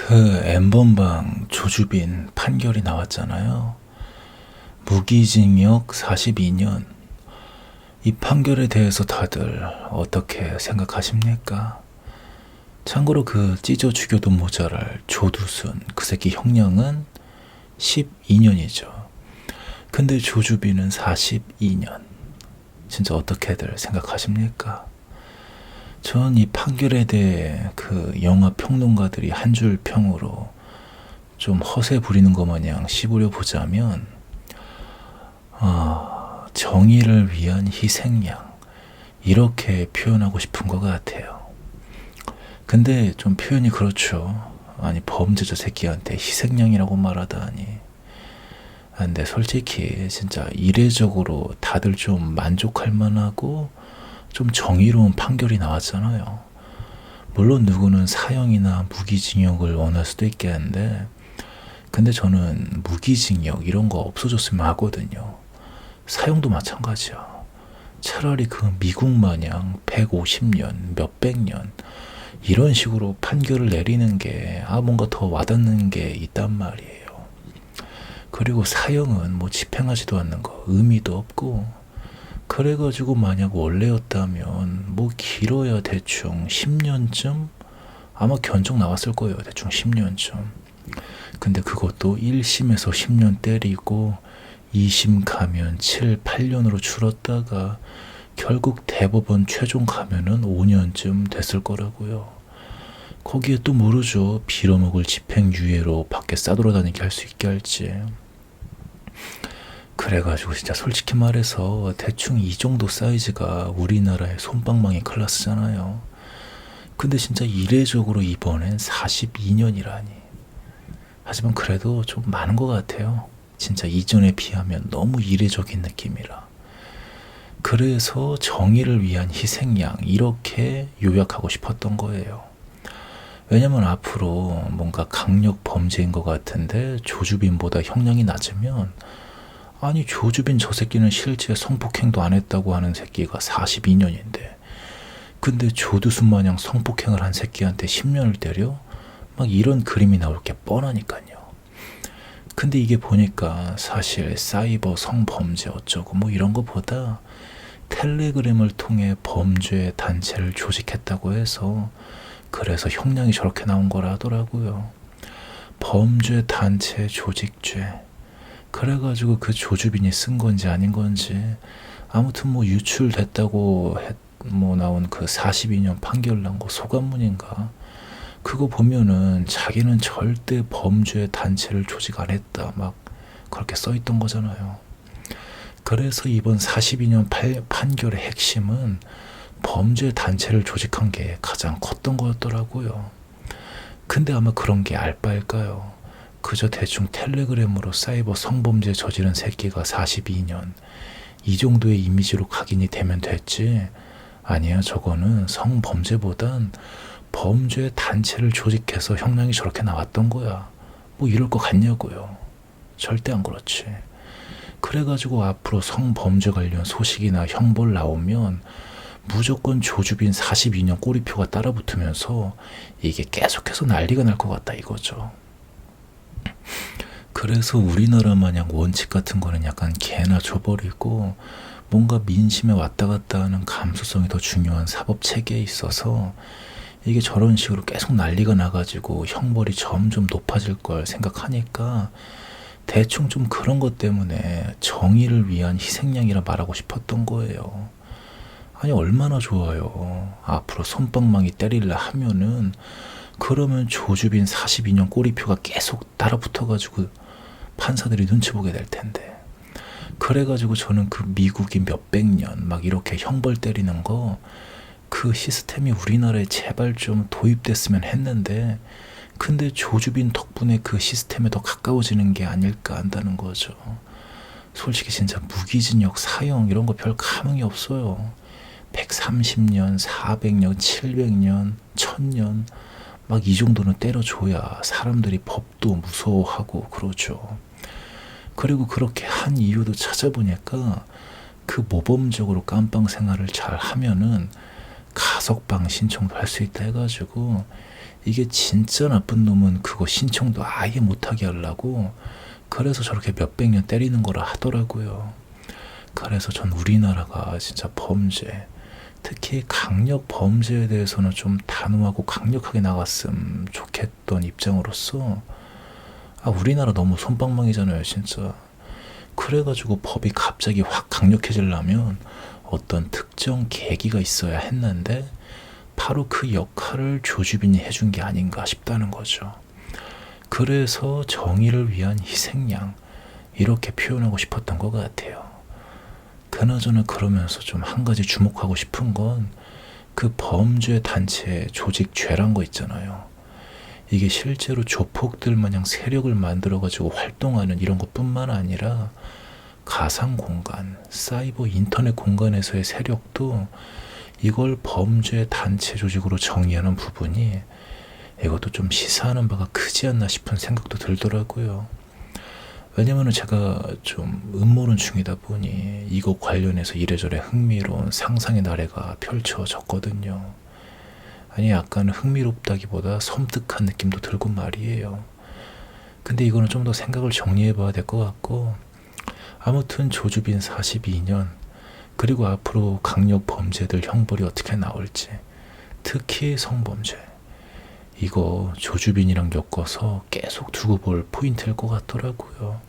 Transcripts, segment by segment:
그 N번방 조주빈 판결이 나왔잖아요. 무기징역 42년. 이 판결에 대해서 다들 어떻게 생각하십니까? 참고로 그 찢어 죽여도 모자랄 조두순 그 새끼 형량은 12년이죠. 근데 조주빈은 42년. 진짜 어떻게들 생각하십니까? 전 이 판결에 대해 그 영화 평론가들이 한 줄 평으로 좀 허세 부리는 것 마냥 씹으려 보자면 정의를 위한 희생양 이렇게 표현하고 싶은 것 같아요. 근데 좀 표현이 그렇죠. 아니 범죄자 새끼한테 희생양이라고 말하다니. 근데 솔직히 진짜 이례적으로 다들 좀 만족할 만하고 좀 정의로운 판결이 나왔잖아요. 물론 누구는 사형이나 무기징역을 원할 수도 있겠는데 근데 저는 무기징역 이런 거 없어졌으면 하거든요. 사형도 마찬가지야. 차라리 그 미국 마냥 150년, 몇백 년 이런 식으로 판결을 내리는 게 뭔가 더 와닿는 게 있단 말이에요. 그리고 사형은 뭐 집행하지도 않는 거 의미도 없고 그래가지고 만약 원래였다면 뭐 길어야 대충 10년쯤 아마 견적 나왔을 거예요. 대충 10년쯤. 근데 그것도 1심에서 10년 때리고 2심 가면 7, 8년으로 줄었다가 결국 대법원 최종 가면은 5년쯤 됐을 거라고요. 거기에 또 모르죠. 빌어먹을 집행유예로 밖에 싸돌아다니게 할 수 있게 할지. 그래가지고 진짜 솔직히 말해서 대충 이 정도 사이즈가 우리나라의 솜방망이 클래스잖아요. 근데 진짜 이례적으로 이번엔 42년이라니. 하지만 그래도 좀 많은 것 같아요. 진짜 이전에 비하면 너무 이례적인 느낌이라. 그래서 정의를 위한 희생양 이렇게 요약하고 싶었던 거예요. 왜냐면 앞으로 뭔가 강력 범죄인 것 같은데 조주빈보다 형량이 낮으면 아니 조주빈 저 새끼는 실제 성폭행도 안 했다고 하는 새끼가 42년인데 근데 조두순 마냥 성폭행을 한 새끼한테 10년을 때려? 막 이런 그림이 나올 게 뻔하니까요. 근데 이게 보니까 사실 사이버 성범죄 어쩌고 뭐 이런 거보다 텔레그램을 통해 범죄 단체를 조직했다고 해서 그래서 형량이 저렇게 나온 거라 하더라고요. 범죄 단체 조직죄. 그래가지고 그 조주빈이 쓴 건지 아닌 건지 아무튼 뭐 유출됐다고 뭐 나온 그 42년 판결 난 거 소감문인가 그거 보면은 자기는 절대 범죄 단체를 조직 안 했다 막 그렇게 써있던 거잖아요. 그래서 이번 42년 판결의 핵심은 범죄 단체를 조직한 게 가장 컸던 거였더라고요. 근데 아마 그런 게 알바일까요? 그저 대충 텔레그램으로 사이버 성범죄 저지른 새끼가 42년 이 정도의 이미지로 각인이 되면 됐지. 아니야, 저거는 성범죄보단 범죄 단체를 조직해서 형량이 저렇게 나왔던 거야. 뭐 이럴 것 같냐고요. 절대 안 그렇지. 그래가지고 앞으로 성범죄 관련 소식이나 형벌 나오면 무조건 조주빈 42년 꼬리표가 따라붙으면서 이게 계속해서 난리가 날 것 같다 이거죠. 그래서 우리나라 마냥 원칙 같은 거는 약간 개나 줘버리고 뭔가 민심에 왔다 갔다 하는 감수성이 더 중요한 사법 체계에 있어서 이게 저런 식으로 계속 난리가 나가지고 형벌이 점점 높아질 걸 생각하니까 대충 좀 그런 것 때문에 정의를 위한 희생양이라 말하고 싶었던 거예요. 아니 얼마나 좋아요. 앞으로 솜방망이 때릴라 하면은 그러면 조주빈 42년 꼬리표가 계속 따라붙어가지고 판사들이 눈치 보게 될 텐데. 그래가지고 저는 그 미국이 몇백 년 막 이렇게 형벌 때리는 거 그 시스템이 우리나라에 제발 좀 도입됐으면 했는데 근데 조주빈 덕분에 그 시스템에 더 가까워지는 게 아닐까 한다는 거죠. 솔직히 진짜 무기징역 사형 이런 거 별 감흥이 없어요. 130년, 400년, 700년, 1000년 막 이 정도는 때려줘야 사람들이 법도 무서워하고 그러죠. 그리고 그렇게 한 이유도 찾아보니까 그 모범적으로 깜빵 생활을 잘 하면은 가석방 신청도 할 수 있다 해가지고 이게 진짜 나쁜 놈은 그거 신청도 아예 못하게 하려고 그래서 저렇게 몇백 년 때리는 거라 하더라고요. 그래서 전 우리나라가 진짜 범죄, 특히 강력 범죄에 대해서는 좀 단호하고 강력하게 나갔으면 좋겠던 입장으로서 우리나라 너무 솜방망이잖아요 진짜. 그래가지고 법이 갑자기 확 강력해지려면 어떤 특정 계기가 있어야 했는데 바로 그 역할을 조주빈이 해준 게 아닌가 싶다는 거죠. 그래서 정의를 위한 희생양 이렇게 표현하고 싶었던 것 같아요. 그나저나 그러면서 좀 한 가지 주목하고 싶은 건 그 범죄 단체 조직 죄란 거 있잖아요. 이게 실제로 조폭들 마냥 세력을 만들어가지고 활동하는 이런 것뿐만 아니라 가상 공간, 사이버 인터넷 공간에서의 세력도 이걸 범죄 단체 조직으로 정의하는 부분이 이것도 좀 시사하는 바가 크지 않나 싶은 생각도 들더라고요. 왜냐면은 제가 좀 음모론 중이다 보니 이거 관련해서 이래저래 흥미로운 상상의 나래가 펼쳐졌거든요. 아니 약간 흥미롭다기보다 섬뜩한 느낌도 들고 말이에요. 근데 이거는 좀 더 생각을 정리해 봐야 될 것 같고, 아무튼 조주빈 42년 그리고 앞으로 강력 범죄들 형벌이 어떻게 나올지, 특히 성범죄 이거 조주빈이랑 엮어서 계속 두고 볼 포인트일 것 같더라고요.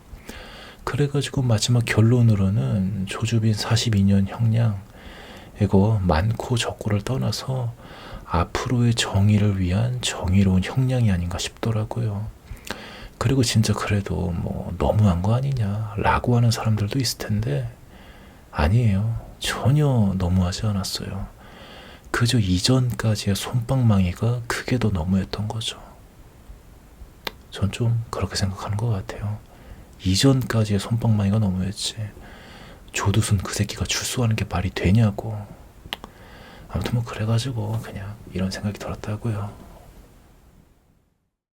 그래가지고 마지막 결론으로는 조주빈 42년 형량 이거 많고 적고를 떠나서 앞으로의 정의를 위한 정의로운 형량이 아닌가 싶더라고요. 그리고 진짜 그래도 뭐 너무한 거 아니냐 라고 하는 사람들도 있을 텐데 아니에요. 전혀 너무하지 않았어요. 그저 이전까지의 솜방망이가 그게 더 너무했던 거죠. 전 좀 그렇게 생각하는 것 같아요. 이전까지의 솜방망이가 너무했지 조두순 그 새끼가 출소하는 게 말이 되냐고. 아무튼 뭐 그래가지고 그냥 이런 생각이 들었다고요.